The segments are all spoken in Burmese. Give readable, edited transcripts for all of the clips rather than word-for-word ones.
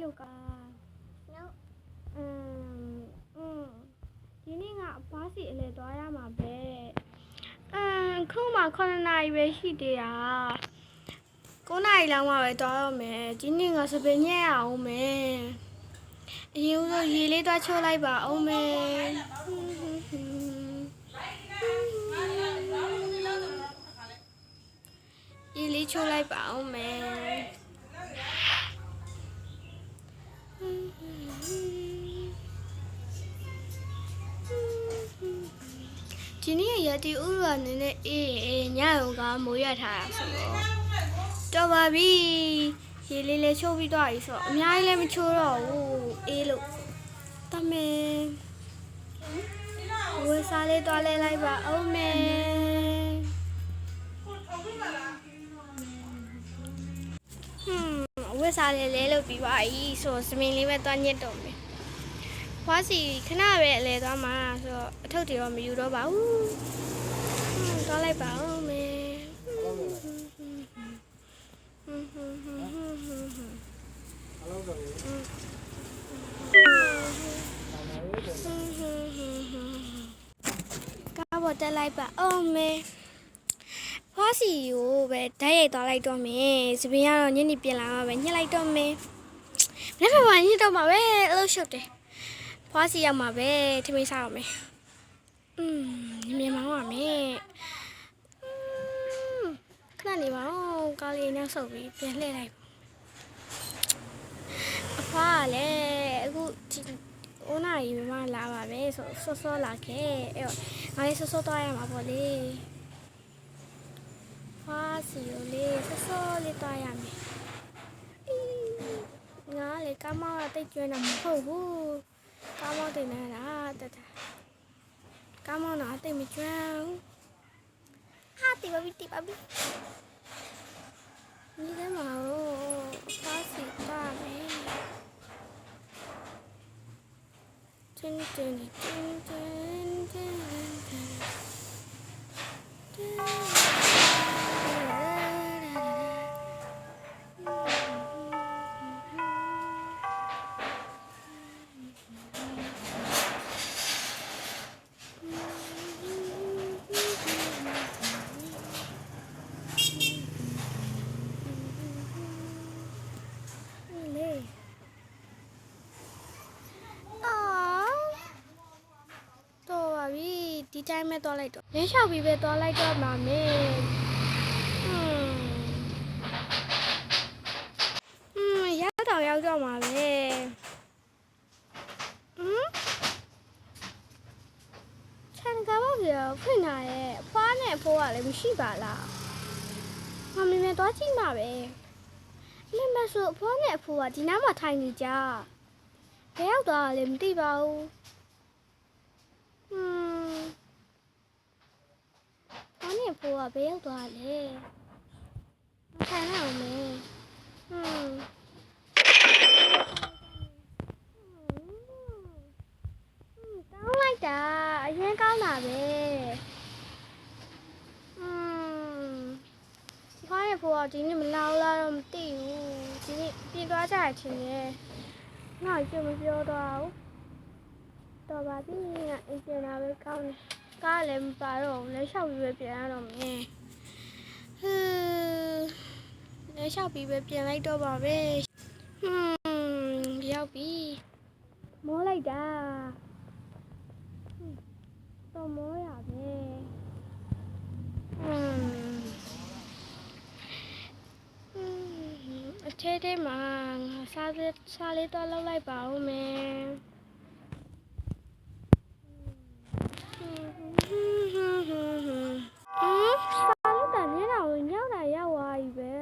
လို့ကဒီနေ့ကဘာစီအလဲသွားရမှာပဲခုမှ9နာရီပဲရှိသေးတာ9နာရီလောက်မှပဲသွားရမယ်ဒီနေ့ကစပင်းညက်အောင်မယ်အရင်ဦးဆုံးရေလေးသွားချိုးလိုက်ပါအောင်မယ်ရေလေးချိုးလိုက်ပါအောင်မယ်ဒီနေ့ရတီဥရနည်းနည်းအေးညရောကမိုးရထားတာဆိုတော့တော်ပါပြီရေလေးလေးချိုးပြီးတော့ပြီဆိုတော့အများကြီးလည်းမချိုးတော့ဘူးအေးလို့တမဲဝယ်စားလေးသွားလဲလိုက်ပါအောင်မယ်ဝယ်စားလေးလဲလို့ပြီးပါပြီဆိုတော့စမင်းလေးပဲသွားညက်တော့မယ်ဘွားစီခဏပဲအလဲသွားမှာဆိုတော့အထုပ်တွေတော့မယူတော့ပါဘူးသွားလိုက်ပါဦးမယ်ကားပေါ်တက်လိုက်ပါဦးမယ်ဘွားစီကိုပဲဓာတ်ရိုက်သွားလိုက်တော့မယ်စပင်းကတော့ညနေပြင်လာမှာပဲညှက်လိုက်တော့မယ်လက်ဖက်မှာညှက်တော့မှာပဲအလုပ်ရှုပ်တယ်ဘွားစီရောက်မှာပဲထမင်းစားအောင်မယ်မြင်မောင်းပါမယ်ခဏနေပါဦးကားလေးနောက်ဆုပ်ပြီးပြန်လှည့်လိုက်အဖွားကလည်းအခု9နာရီမှလာပါပဲဆိုစောလာခဲ့အဲ့တော့ငါလေးစောသွားရမှာပေါ့လေဖွားစီကိုလေးစောလေးသွားရမယ်ငါလေကားမောင်းတော့တိတ်ကျွမ်းတာမဟုတ်ဘူးကားမောင်းတင်နေတာတက်တာကားမောင်းတော့တိတ်မကျွမ်းဟာတိပါပြီဒီထဲမှာပါစီပါမယ်တင်းဒီတိုင်းပဲသွားလိုက်တော့လင်းလျှောက်ပြီးပဲသွားလိုက်တော့မှာမယ်ရောက်တော့မှာပဲခြံကားပေါ့ပြဖွင့်လာရဲ့အဖွားနဲ့အဖိုးကလည်းမရှိပါလားမမင်းသွားကြည့်မှာပဲလင်းမဆိုအဖွားနဲ့အဖိုးကဒီနားမှာထိုင်နေကြဘယ်ရောက်သွားလဲမသိပါဘူးဘာနဲ့ဖိုးကဘယ်ရောက်သွားလဲထိုင်ရအောင်မယ်ကောင်းလိုက်တာအရင်ကောင်းတာပဲဘာနဲ့ဖိုးကဒီနေ့မလာတော့မသိဘူးဒီနေ့ပြင်သွားကြရချင်းရဲ့ငါ့ကိုမပြောတော့ဘူးတော်ပါပြီငါအင်ပြန်လာပဲကောင်းတယ်ကားလည်းမပါတော့လက်လျှောက်ပြီးပဲပြန်ရတော့မယ်လက်လျှောက်ပြီးပဲပြန်လိုက်တော့ပါပဲရောက်ပြီမောလိုက်တာတော့မောရပဲအထဲမှာငါစားလေးတော့လောက်လိုက်ပါဦးမယ်စာလေးတန်နေတာဝင်ရောက်သွားပြီပဲ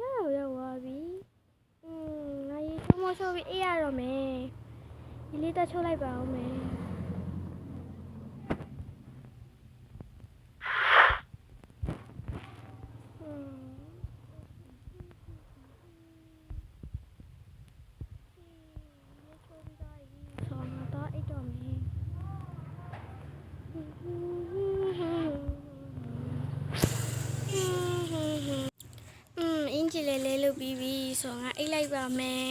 ရောက်သွားပြီငါရေချိုးမချိုးပြီးအေးရတော့မယ်ဒီလေးတော့ချိုးလိုက်ပါဦးမယ်အင်ဂျီလေးလေးလုပ်ပြီးပြီ ဆိုငါအိတ်လိုက်ပါမယ်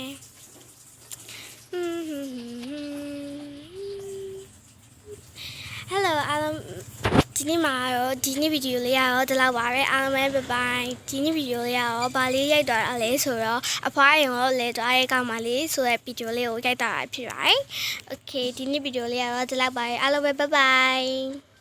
ဟယ်လိုအားလုံးဒီနေ့မှာတော့ဒီနေ့ဗီဒီယိုလေးရတော့ဒီလောက်ပါပဲအားလုံးပဲဘိုင်ဒီနေ့ဗီဒီယိုလေးရတော့ဗာလေးရိုက်သွားတာလဲဆိုတော့အဖွားရင်ရောလဲသွားရဲ့ကောင်မလေးဆိုတဲ့ဗီဒီယိုလေးကိုရိုက်တာဖြစ်ပါတယ်โอเคဒီနေ့ဗီဒီယိုလေးရတော့ဒီလောက်ပါပဲအားလုံးပဲဘိုင်